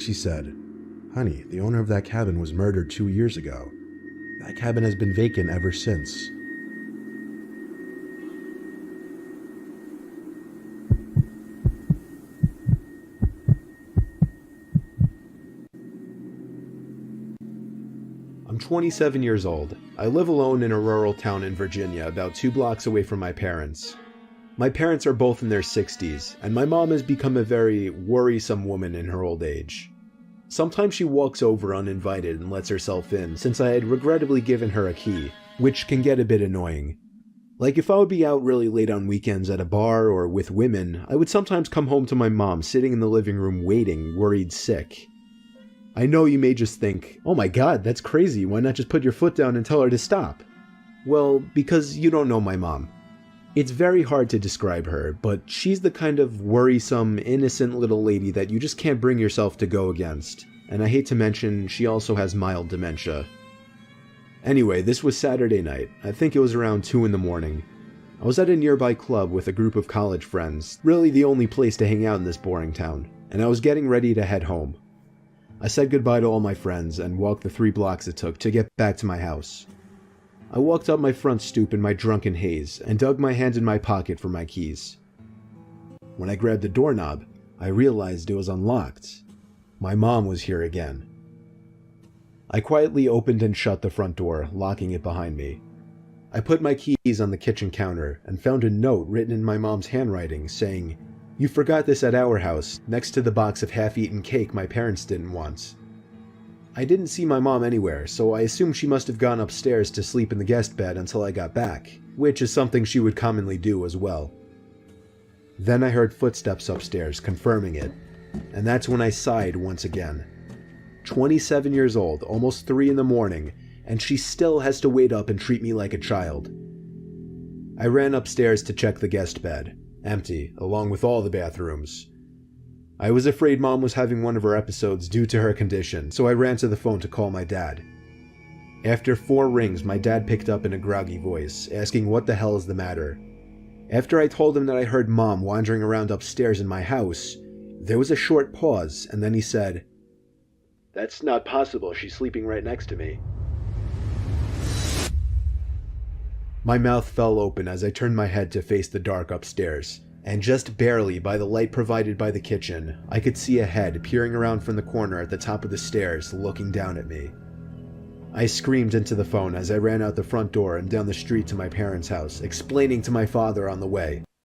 She said, "Honey, the owner of that cabin was murdered 2 years ago. That cabin has been vacant ever since." I'm 27 years old. I live alone in a rural town in Virginia, about 2 blocks away from my parents. My parents are both in their 60s, and my mom has become a very worrisome woman in her old age. Sometimes she walks over uninvited and lets herself in, since I had regrettably given her a key, which can get a bit annoying. Like if I would be out really late on weekends at a bar or with women, I would sometimes come home to my mom sitting in the living room waiting, worried sick. I know you may just think, "Oh my god, that's crazy, why not just put your foot down and tell her to stop?" Well, because you don't know my mom. It's very hard to describe her, but she's the kind of worrisome, innocent little lady that you just can't bring yourself to go against. And I hate to mention, she also has mild dementia. Anyway, this was Saturday night. I think it was around 2 in the morning. I was at a nearby club with a group of college friends, really the only place to hang out in this boring town, and I was getting ready to head home. I said goodbye to all my friends and walked the 3 blocks it took to get back to my house. I walked up my front stoop in my drunken haze and dug my hand in my pocket for my keys. When I grabbed the doorknob, I realized it was unlocked. My mom was here again. I quietly opened and shut the front door, locking it behind me. I put my keys on the kitchen counter and found a note written in my mom's handwriting saying, "You forgot this at our house, next to the box of half-eaten cake my parents didn't want." I didn't see my mom anywhere, so I assumed she must have gone upstairs to sleep in the guest bed until I got back, which is something she would commonly do as well. Then I heard footsteps upstairs, confirming it, and that's when I sighed once again. 27 years old, almost 3 in the morning, and she still has to wait up and treat me like a child. I ran upstairs to check the guest bed, empty, along with all the bathrooms. I was afraid Mom was having one of her episodes due to her condition, so I ran to the phone to call my dad. After 4 rings, my dad picked up in a groggy voice, asking what the hell is the matter. After I told him that I heard Mom wandering around upstairs in my house, there was a short pause, and then he said, "That's not possible, she's sleeping right next to me." My mouth fell open as I turned my head to face the dark upstairs, and just barely by the light provided by the kitchen, I could see a head peering around from the corner at the top of the stairs, looking down at me. I screamed into the phone as I ran out the front door and down the street to my parents' house, explaining to my father on the way.